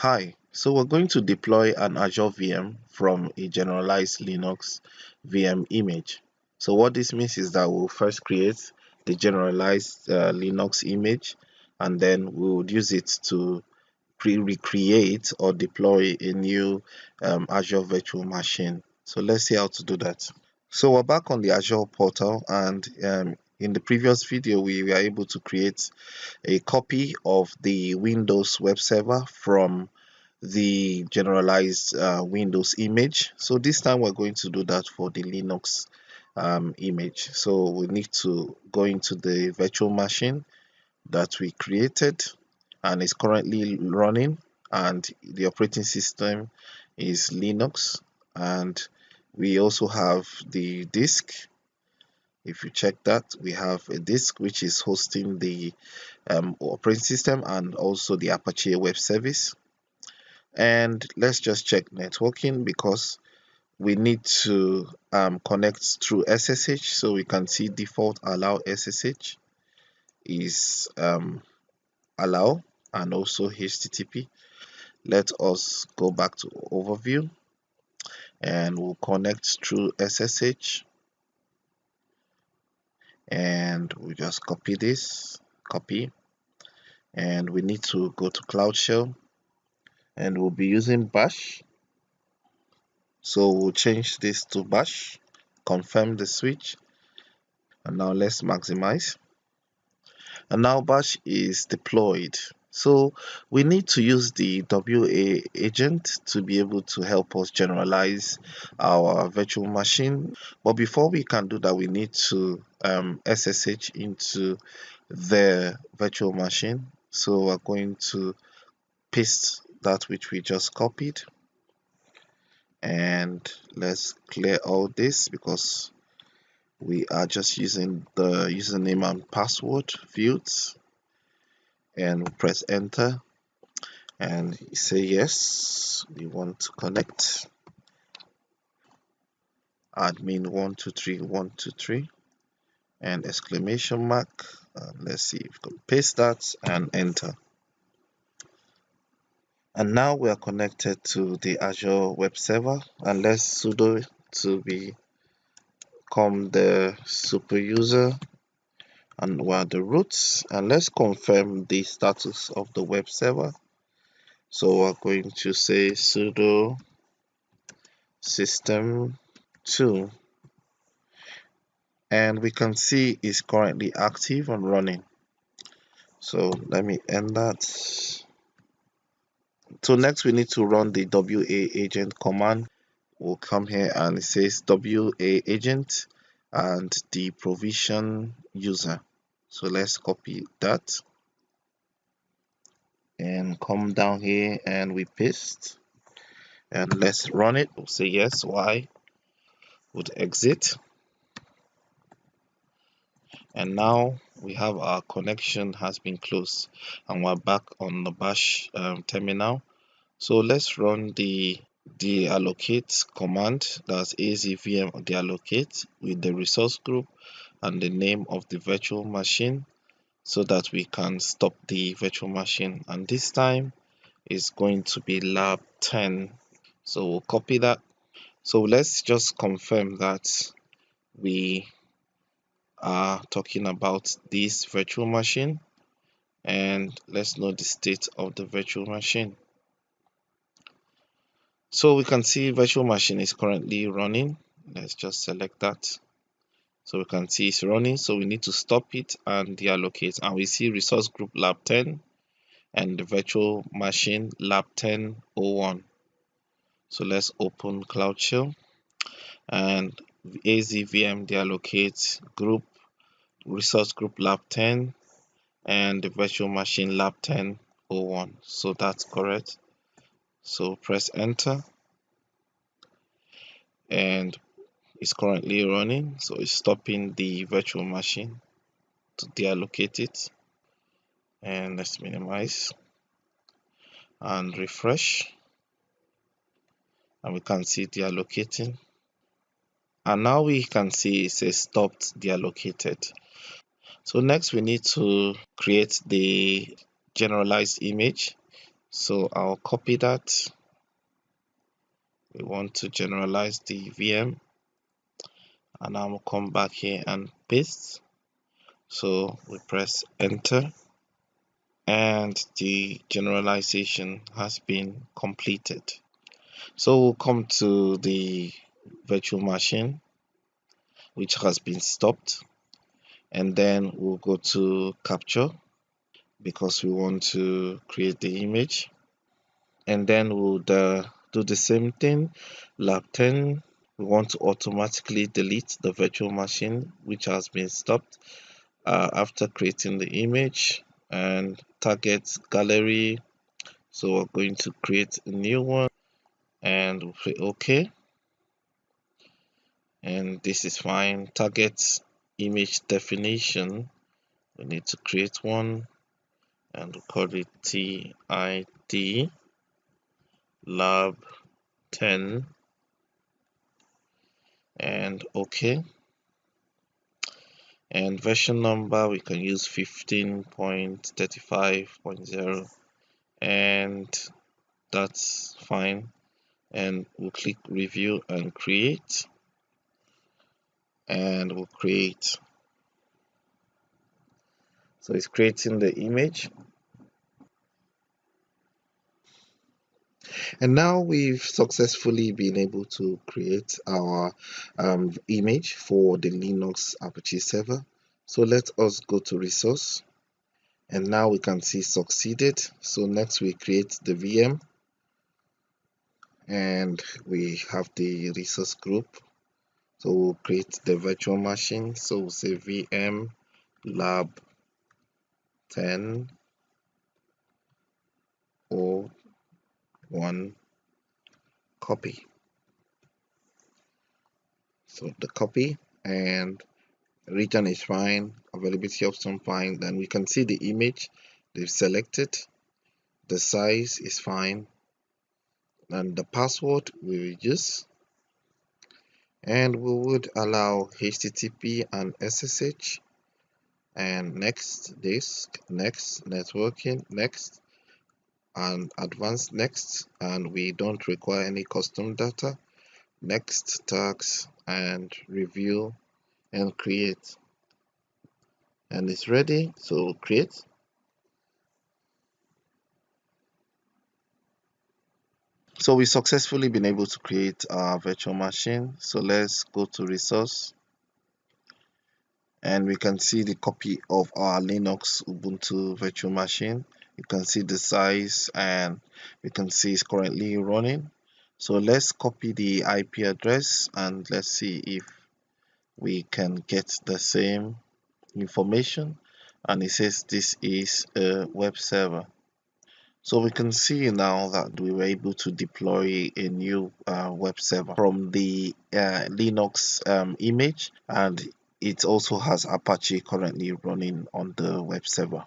Hi, so we're going to deploy an Azure VM from a generalized Linux VM image. So what this means is that we'll first create the generalized Linux image, and then we would use it to recreate or deploy a new Azure virtual machine. So let's see how to do that. So we're back on the Azure portal, and in the previous video we were able to create a copy of the Windows web server from the generalized Windows image. So this time we're going to do that for the Linux image. So we need to go into the virtual machine that we created and is currently running, and the operating system is Linux, and we also have the disk. If you check that, we have a disk which is hosting the operating system and also the Apache web service. And let's just check networking, because we need to connect through SSH. So we can see default allow SSH is allow, and also HTTP. Let us go back to overview, and we'll connect through SSH, and we just copy this, and we need to go to Cloud Shell, and we'll be using bash. So we'll change this to bash, confirm the switch, and now let's maximize. And now bash is deployed. So we need to use the WA agent to be able to help us generalize our virtual machine. But before we can do that, we need to SSH into the virtual machine. So we're going to paste that which we just copied, and let's clear all this because we are just using the username and password fields, and press enter and say yes, we want to connect admin 123 and exclamation mark. Let's see if we can paste that and enter. And now we are connected to the Azure web server, and let's sudo to become the super user, and we're the root, and let's confirm the status of the web server. So we're going to say sudo system2, and we can see it's currently active and running. So let me end that. So next we need to run the WA agent command. We'll come here and it says WA agent and the provision user. So let's copy that and come down here and we paste, and let's run it. We'll say yes, Y would exit, and now we have our connection has been closed and we're back on the bash terminal. So let's run the allocate command, that's AZ-VM deallocate, with the resource group and the name of the virtual machine, so that we can stop the virtual machine, and this time is going to be lab 10. So we'll copy that. So let's just confirm that we are talking about this virtual machine, and let's know the state of the virtual machine. So we can see virtual machine is currently running. Let's just select that. So we can see it's running, so we need to stop it and deallocate, and we see resource group lab 10 and the virtual machine lab 1001. So let's open Cloud Shell and AZ-VM deallocate group resource group lab 10 and the virtual machine lab 1001. So that's correct. So press enter, and it's currently running, so it's stopping the virtual machine to deallocate it. And let's minimize and refresh, and we can see deallocating, and now we can see it says stopped deallocated. So next we need to create the generalized image. So I'll copy that. We want to generalize the VM, and I'll come back here and paste. So we press enter, and the generalization has been completed. So we'll come to the virtual machine, which has been stopped, and then we'll go to capture because we want to create the image, and then we'll do the same thing. Lab 10, we want to automatically delete the virtual machine which has been stopped after creating the image, and target gallery. So we're going to create a new one, and we'll say OK, and this is fine. Target image definition, we need to create one, and we'll call it TID lab 10, and OK. And version number, we can use 15.35.0, and that's fine. And we'll click review and create, and we'll create. So it's creating the image, and now we've successfully been able to create our image for the Linux Apache server. So let us go to resource, and now we can see succeeded. So next we create the VM, and we have the resource group. So we'll create the virtual machine. So we'll say VM lab 10 or 1 copy. So the copy, and region is fine, availability option fine. Then we can see the image they've selected, the size is fine, and the password we will use, and we would allow HTTP and SSH, and next disk, next networking, next, and advanced next, and we don't require any custom data, next tags, and review and create, and it's ready. So create. So we successfully been able to create our virtual machine. So let's go to resource, and we can see the copy of our Linux Ubuntu virtual machine. You can see the size, and we can see it's currently running. So let's copy the IP address, and let's see if we can get the same information. And it says this is a web server. So we can see now that we were able to deploy a new web server from the Linux image, and it also has Apache currently running on the web server.